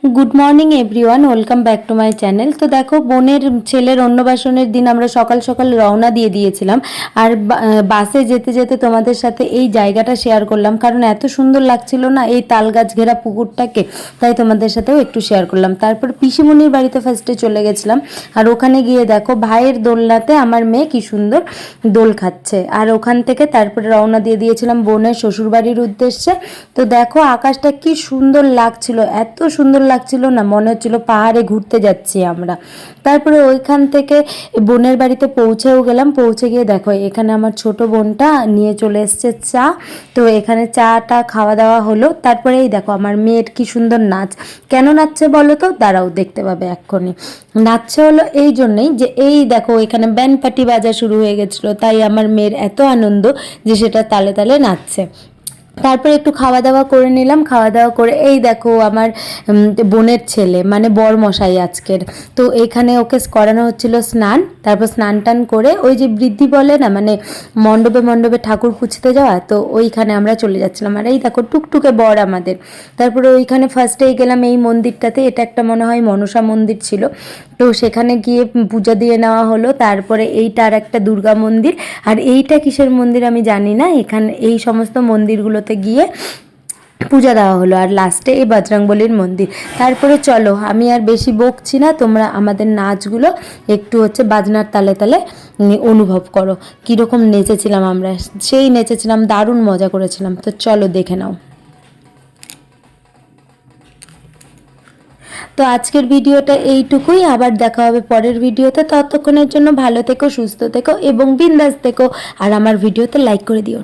Good morning everyone, welcome back to my channel. তো দেখো, বোনের ছেলের অন্নপ্রাশনের দিন আমরা সকাল সকাল রওনা দিয়ে দিয়েছিলাম। আর বাসে যেতে যেতে তোমাদের সাথে এই জায়গাটা শেয়ার করলাম, কারণ এত সুন্দর লাগছিল না এই তাল গাছ ঘেরা পুকুরটাকে, তাই তোমাদের সাথেও একটু শেয়ার করলাম। তারপর পিসিমণির বাড়িতে ফার্স্টে চলে গেছিলাম, আর ওখানে গিয়ে দেখো ভাইয়ের দোলনাতে আমার মেয়ে কি সুন্দর দোল খাচ্ছে। আর ওখান থেকে তারপরে রওনা দিয়ে দিয়েছিলাম বোনের শ্বশুরবাড়ির উদ্দেশ্যে। তো দেখো আকাশটা কি সুন্দর লাগছিল, এত সুন্দর লাগছিল না, মনে হচ্ছিল পাহাড়ে ঘুরতে যাচ্ছি আমরা। তারপরে ওইখান থেকে বোনের বাড়িতে পৌঁছেও গেলাম। পৌঁছে গিয়ে দেখো এখানে আমার ছোট বোনটা নিয়ে চলে এসছে চা। তো এখানে চাটা খাওয়া দাওয়া হলো। তারপরে এই দেখো আমার মেয়ের কি সুন্দর নাচ। কেন নাচছে বলো তো? দাঁড়াও, দেখতে পাবে এক্ষুনি। নাচছে হলো এই জন্যই যে এই দেখো এখানে ব্যান্ড পার্টি বাজা শুরু হয়ে গেছিলো, তাই আমার মেয়ের এত আনন্দ যে সেটা তালে তালে নাচছে। তারপরে একটু খাওয়া দাওয়া করে নিলাম। খাওয়া দাওয়া করে এই দেখো আমার বোনের ছেলে মানে বর মশাই আজকের, তো এখানে ওকে করানো হচ্ছিল স্নান। তারপর স্নান টান করে ওই যে বৃদ্ধি বলে না, মানে মণ্ডপে মণ্ডপে ঠাকুর পুছতে যাওয়া, তো ওইখানে আমরা চলে যাচ্ছিলাম। আর এই দেখো টুকটুকে বর আমাদের। তারপরে ওইখানে ফার্স্টেই গেলাম এই মন্দিরটাতে, এটা একটা মনে হয় মনসা মন্দির ছিল, তো সেখানে গিয়ে পূজা দিয়ে নেওয়া হলো। তারপরে এইটা আর একটা দুর্গা মন্দির, আর এইটা কিসের মন্দির আমি জানি না। এখানে এই সমস্ত মন্দিরগুলোতে গিয়ে পূজা দেওয়া হলো, আর লাস্টে এই বজরংবলীর মন্দির। তারপরে চলো, আমি আর বেশি বকছি না, তোমরা আমাদের নাচগুলো একটু বাজনার তালে তালে অনুভব করো। কীরকম নেচেছিলাম আমরা, সেই নেচেছিলাম, দারুণ মজা করেছিলাম। তো চলো দেখে নাও। তো আজকের ভিডিওটা এইটুকুই, আবার দেখা হবে পরের ভিডিওতে। ততক্ষণের জন্য ভালো থেকো, সুস্থ থেকো এবং বিন্দাস থেকো, আর আমার ভিডিওতে লাইক করে দিও।